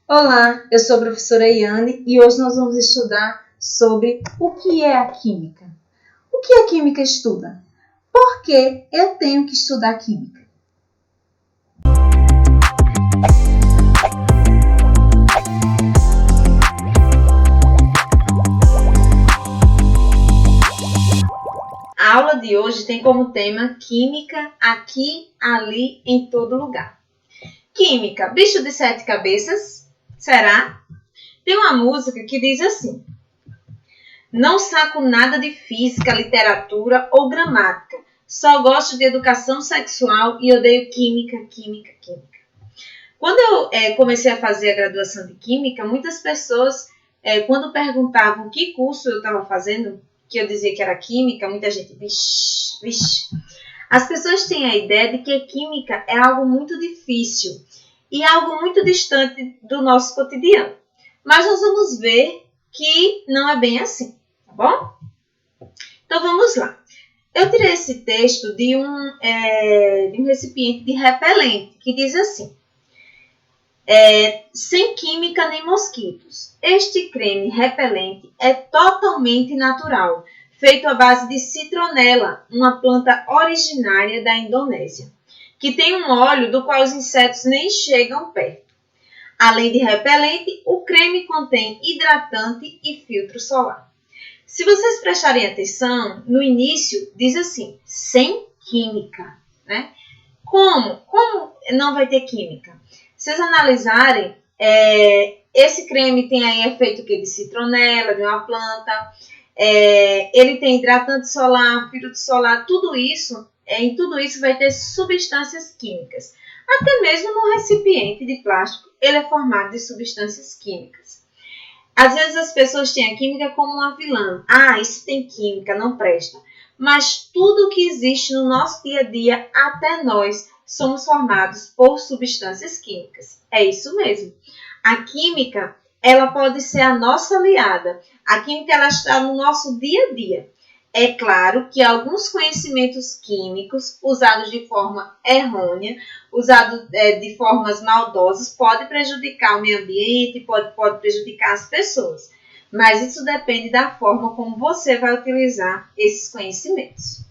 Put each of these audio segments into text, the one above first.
Olá, eu sou a professora Iane e hoje nós vamos estudar sobre o que é a química. O que a química estuda? Por que eu tenho que estudar química? A aula de hoje tem como tema Química aqui, ali, em todo lugar. Química, bicho de 7 cabeças? Será? Tem uma música que diz assim: não saco nada de física, literatura ou gramática. Só gosto de educação sexual e odeio química. Quando eu comecei a fazer a graduação de química, muitas pessoas, quando perguntavam que curso eu estava fazendo, que eu dizia que era química, muita gente, vixe. As pessoas têm a ideia de que a química é algo muito difícil e algo muito distante do nosso cotidiano. Mas nós vamos ver que não é bem assim, tá bom? Então vamos lá. Eu tirei esse texto de um recipiente de repelente, que diz assim: sem química nem mosquitos. Este creme repelente é totalmente natural, feito à base de citronela, uma planta originária da Indonésia, que tem um óleo do qual os insetos nem chegam perto. Além de repelente, o creme contém hidratante e filtro solar. Se vocês prestarem atenção, no início diz assim, sem química, né? Como não vai ter química? Se vocês analisarem, esse creme tem aí efeito de citronela, de uma planta, ele tem hidratante solar, filtro solar, tudo isso, em tudo isso vai ter substâncias químicas. Até mesmo no recipiente de plástico, ele é formado de substâncias químicas. Às vezes as pessoas têm a química como uma vilã. Ah, isso tem química, não presta. Mas tudo que existe no nosso dia a dia, até nós, somos formados por substâncias químicas. É isso mesmo. A química, ela pode ser a nossa aliada. A química, ela está no nosso dia a dia. É claro que alguns conhecimentos químicos usados de forma errônea, usados de formas maldosas, pode prejudicar o meio ambiente, pode prejudicar as pessoas. Mas isso depende da forma como você vai utilizar esses conhecimentos.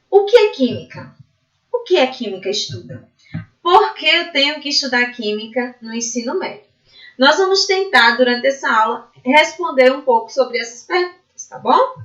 O que é química? O que a química estuda? Por que eu tenho que estudar química no ensino médio? Nós vamos tentar, durante essa aula, responder um pouco sobre essas perguntas, tá bom?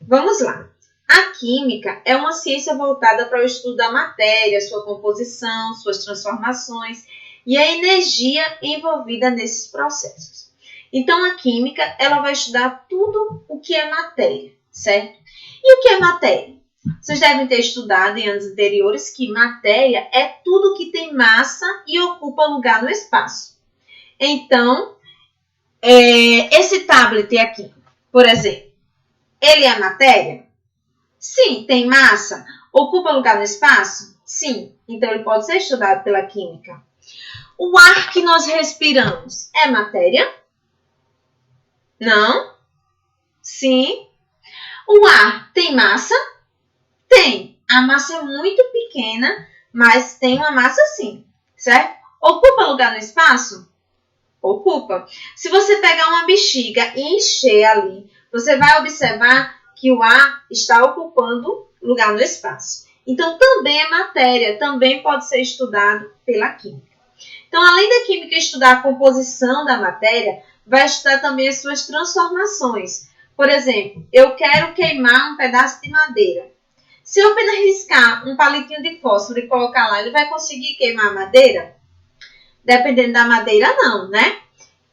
Vamos lá. A química é uma ciência voltada para o estudo da matéria, sua composição, suas transformações e a energia envolvida nesses processos. Então, a química, ela vai estudar tudo o que é matéria, certo? E o que é matéria? Vocês devem ter estudado em anos anteriores que matéria é tudo que tem massa e ocupa lugar no espaço. Então, esse tablet aqui, por exemplo, ele é matéria? Sim. Tem massa? Ocupa lugar no espaço? Sim. Então, ele pode ser estudado pela química. O ar que nós respiramos é matéria? Não? Sim. O ar tem massa? Tem. A massa é muito pequena, mas tem uma massa sim, certo? Ocupa lugar no espaço? Ocupa. Se você pegar uma bexiga e encher ali, você vai observar que o ar está ocupando lugar no espaço. Então, também é matéria, também pode ser estudado pela química. Então, além da química estudar a composição da matéria, vai estudar também as suas transformações. Por exemplo, eu quero queimar um pedaço de madeira. Se eu apenas riscar um palitinho de fósforo e colocar lá, ele vai conseguir queimar a madeira? Dependendo da madeira, não, né?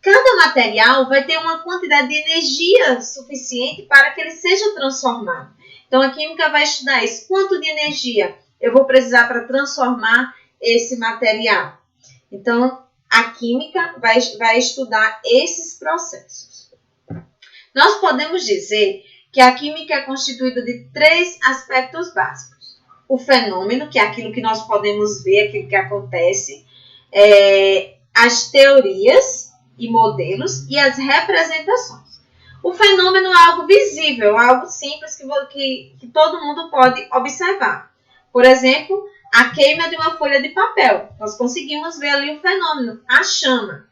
Cada material vai ter uma quantidade de energia suficiente para que ele seja transformado. Então, a química vai estudar isso. Quanto de energia eu vou precisar para transformar esse material? Então, a química vai estudar esses processos. Nós podemos dizer que a química é constituída de 3 aspectos básicos. O fenômeno, que é aquilo que nós podemos ver, aquilo que acontece, as teorias e modelos e as representações. O fenômeno é algo visível, algo simples que todo mundo pode observar. Por exemplo, a queima de uma folha de papel. Nós conseguimos ver ali o fenômeno, a chama.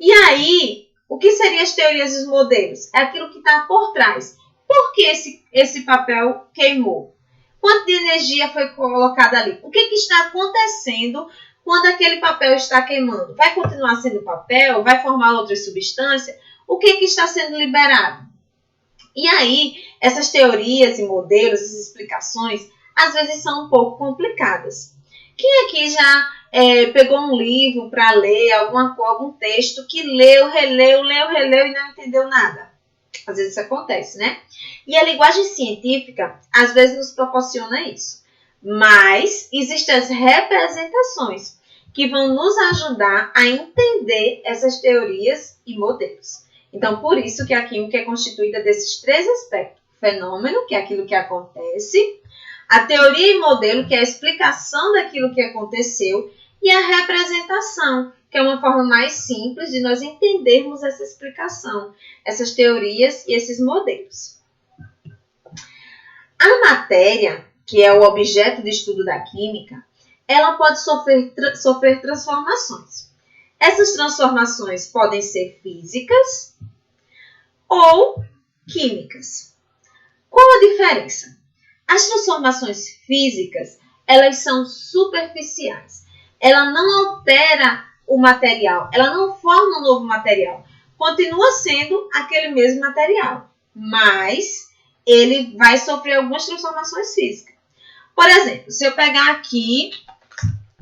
E aí, o que seriam as teorias e os modelos? É aquilo que está por trás. Por que esse papel queimou? Quanto de energia foi colocada ali? O que está acontecendo quando aquele papel está queimando? Vai continuar sendo papel? Vai formar outra substância? O que está sendo liberado? E aí, essas teorias e modelos, essas explicações, às vezes são um pouco complicadas. Quem aqui já pegou um livro para ler, algum texto, que leu, releu e não entendeu nada? Às vezes isso acontece, né? E a linguagem científica, às vezes, nos proporciona isso. Mas existem as representações que vão nos ajudar a entender essas teorias e modelos. Então, por isso que a química é constituída desses três aspectos. O fenômeno, que é aquilo que acontece, a teoria e modelo, que é a explicação daquilo que aconteceu, e a representação, que é uma forma mais simples de nós entendermos essa explicação, essas teorias e esses modelos. A matéria, que é o objeto de estudo da química, ela pode sofrer transformações. Essas transformações podem ser físicas ou químicas. Qual a diferença? As transformações físicas, elas são superficiais. Ela não altera o material, ela não forma um novo material. Continua sendo aquele mesmo material, mas ele vai sofrer algumas transformações físicas. Por exemplo, se eu pegar aqui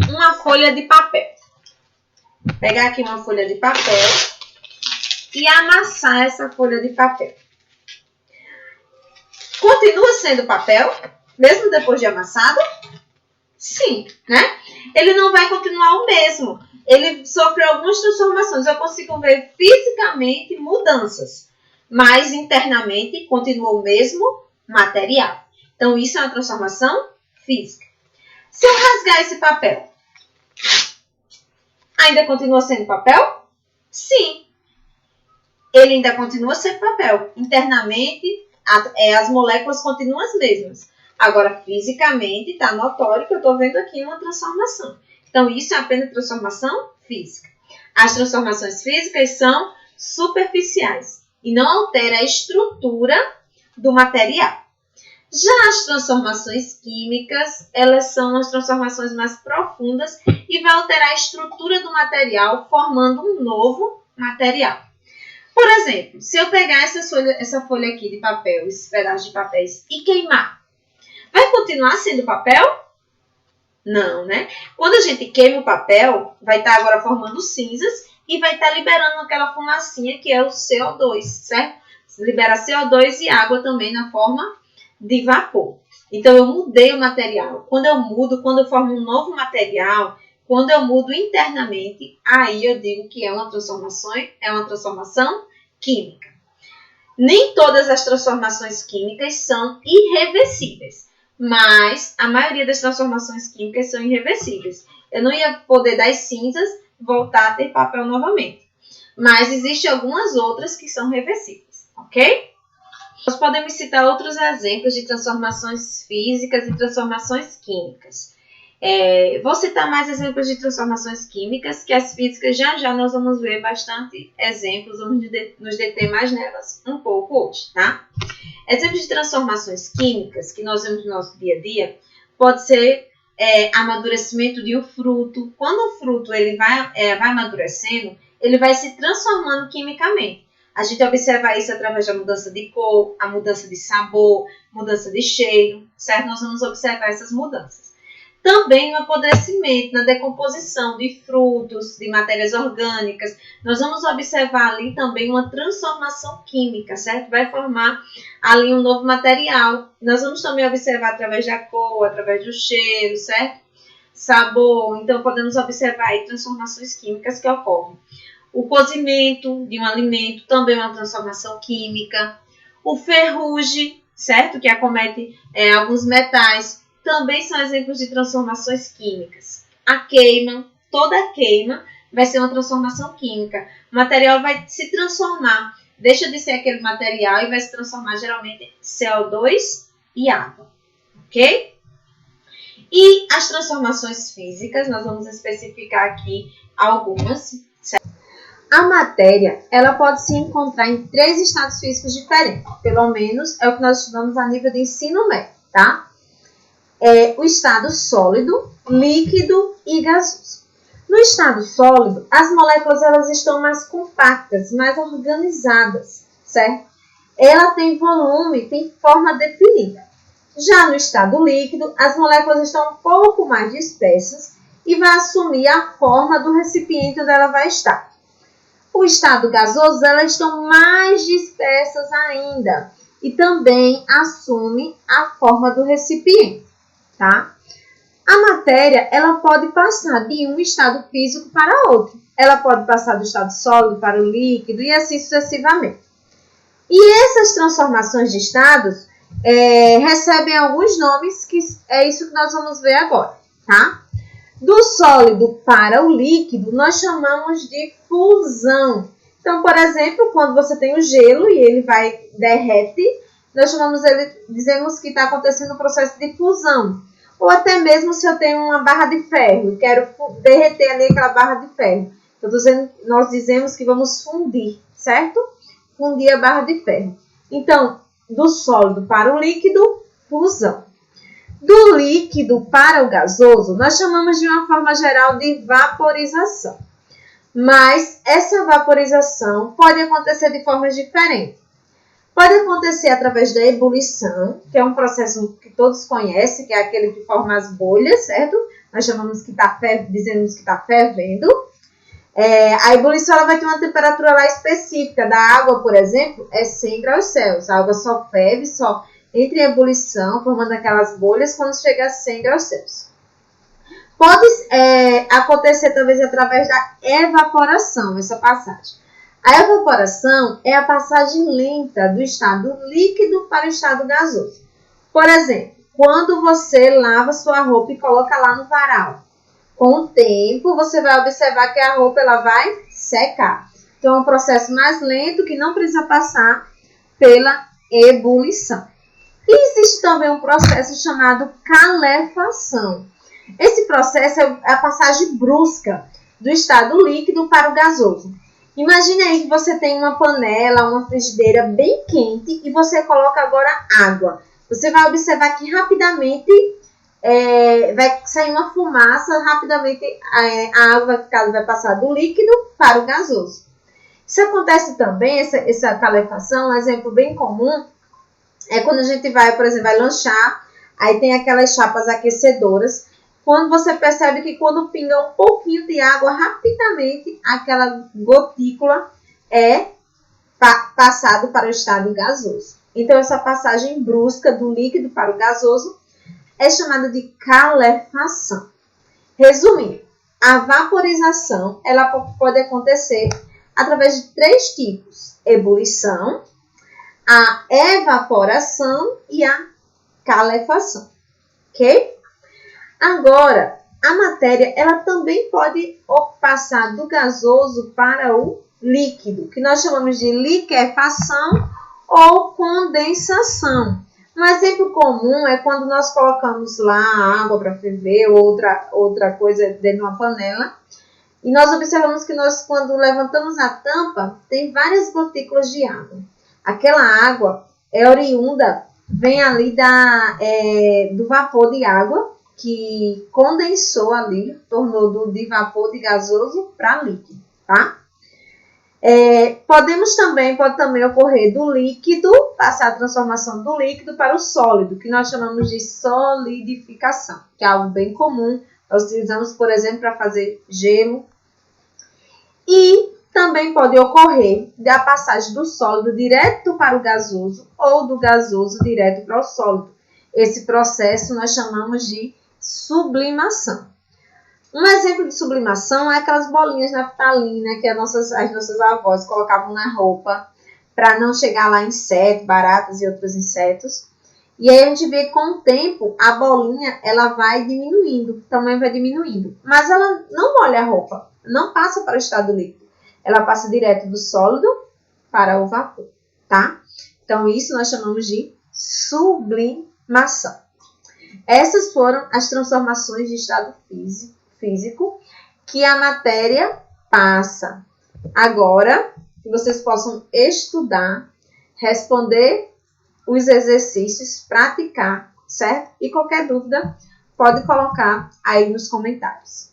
uma folha de papel, e amassar essa folha de papel. Continua sendo papel, mesmo depois de amassado? Sim, né? Ele não vai continuar o mesmo. Ele sofreu algumas transformações. Eu consigo ver fisicamente mudanças, mas internamente continua o mesmo material. Então, isso é uma transformação física. Se eu rasgar esse papel, ainda continua sendo papel? Sim. Ele ainda continua sendo papel. Internamente, as moléculas continuam as mesmas. Agora, fisicamente, está notório que eu estou vendo aqui uma transformação. Então, isso é apenas transformação física. As transformações físicas são superficiais e não altera a estrutura do material. Já as transformações químicas, elas são as transformações mais profundas e vai alterar a estrutura do material, formando um novo material. Por exemplo, se eu pegar essa folha aqui de papel, esses pedaços de papéis, e queimar, vai continuar sendo papel? Não, né? Quando a gente queima o papel, vai estar agora formando cinzas e vai estar liberando aquela fumacinha que é o CO2, certo? Libera CO2 e água também na forma de vapor. Então, eu mudei o material. Quando eu formo um novo material, quando eu mudo internamente, aí eu digo que é uma transformação química. Nem todas as transformações químicas são irreversíveis, mas a maioria das transformações químicas são irreversíveis. Eu não ia poder das cinzas voltar a ter papel novamente, mas existem algumas outras que são reversíveis, ok? Nós podemos citar outros exemplos de transformações físicas e transformações químicas. Vou citar mais exemplos de transformações químicas, que as físicas já nós vamos ver bastante exemplos, vamos nos deter mais nelas um pouco hoje, tá? Exemplos de transformações químicas que nós vemos no nosso dia a dia, pode ser amadurecimento de um fruto. Quando o fruto ele vai amadurecendo, ele vai se transformando quimicamente. A gente observa isso através da mudança de cor, a mudança de sabor, mudança de cheiro, certo? Nós vamos observar essas mudanças. Também no apodrecimento, na decomposição de frutos, de matérias orgânicas, nós vamos observar ali também uma transformação química, certo? Vai formar ali um novo material. Nós vamos também observar através da cor, através do cheiro, certo? Sabor. Então, podemos observar aí transformações químicas que ocorrem. O cozimento de um alimento também é uma transformação química. O ferrugem, certo? Que acomete alguns metais, também são exemplos de transformações químicas. A queima, toda queima vai ser uma transformação química. O material vai se transformar, deixa de ser aquele material e vai se transformar geralmente em CO2 e água, ok? E as transformações físicas, nós vamos especificar aqui algumas. Certo? A matéria, ela pode se encontrar em 3 estados físicos diferentes. Pelo menos é o que nós estudamos a nível de ensino médio, tá? O estado sólido, líquido e gasoso. No estado sólido, as moléculas elas estão mais compactas, mais organizadas, certo? Ela tem volume, tem forma definida. Já no estado líquido, as moléculas estão um pouco mais dispersas e vai assumir a forma do recipiente onde ela vai estar. O estado gasoso, elas estão mais dispersas ainda e também assume a forma do recipiente, tá? A matéria, ela pode passar de um estado físico para outro. Ela pode passar do estado sólido para o líquido e assim sucessivamente. E essas transformações de estados recebem alguns nomes, que é isso que nós vamos ver agora, tá? Do sólido para o líquido, nós chamamos de fusão. Então, por exemplo, quando você tem o gelo e ele derrete, nós dizemos que está acontecendo um processo de fusão. Ou até mesmo se eu tenho uma barra de ferro e quero derreter ali aquela barra de ferro. Nós dizemos que vamos fundir, certo? Fundir a barra de ferro. Então, do sólido para o líquido, fusão. Do líquido para o gasoso, nós chamamos de uma forma geral de vaporização. Mas essa vaporização pode acontecer de formas diferentes. Pode acontecer através da ebulição, que é um processo que todos conhecem, que é aquele que forma as bolhas, certo? Nós dizemos que está fervendo. A ebulição ela vai ter uma temperatura lá específica. Da água, por exemplo, é 100 graus Celsius. A água só ferve, só entra em ebulição, formando aquelas bolhas quando chega a 100 graus Celsius. Pode acontecer talvez através da evaporação, essa passagem. A evaporação é a passagem lenta do estado líquido para o estado gasoso. Por exemplo, quando você lava sua roupa e coloca lá no varal, com o tempo você vai observar que a roupa ela vai secar. Então é um processo mais lento que não precisa passar pela ebulição. E existe também um processo chamado calefação. Esse processo é a passagem brusca do estado líquido para o gasoso. Imagine aí que você tem uma panela, uma frigideira bem quente e você coloca agora água. Você vai observar que rapidamente vai sair uma fumaça, rapidamente a água vai passar do líquido para o gasoso. Isso acontece também, essa calefação, um exemplo bem comum, é quando a gente vai, por exemplo, vai lanchar, aí tem aquelas chapas aquecedoras. Quando você percebe que quando pinga um pouquinho de água, rapidamente aquela gotícula é passado para o estado gasoso. Então, essa passagem brusca do líquido para o gasoso é chamada de calefação. Resumindo, a vaporização ela pode acontecer através de 3 tipos: ebulição, a evaporação e a calefação. Ok? Agora, a matéria ela também pode passar do gasoso para o líquido, que nós chamamos de liquefação ou condensação. Um exemplo comum é quando nós colocamos lá a água para ferver ou outra coisa dentro de uma panela. E nós observamos que quando levantamos a tampa, tem várias gotículas de água. Aquela água é oriunda, vem ali do vapor de água, que condensou ali, tornou de vapor de gasoso para líquido, tá? Pode também ocorrer do líquido, passar a transformação do líquido para o sólido, que nós chamamos de solidificação, que é algo bem comum. Nós utilizamos, por exemplo, para fazer gelo. E também pode ocorrer da passagem do sólido direto para o gasoso ou do gasoso direto para o sólido. Esse processo nós chamamos de sublimação. Um exemplo de sublimação é aquelas bolinhas de naftalina que as nossas avós colocavam na roupa para não chegar lá insetos, baratas e outros insetos. E aí a gente vê que com o tempo a bolinha ela vai diminuindo, o tamanho vai diminuindo. Mas ela não molha a roupa, não passa para o estado líquido. Ela passa direto do sólido para o vapor, tá? Então isso nós chamamos de sublimação. Essas foram as transformações de estado físico que a matéria passa. Agora, que vocês possam estudar, responder os exercícios, praticar, certo? E qualquer dúvida, pode colocar aí nos comentários.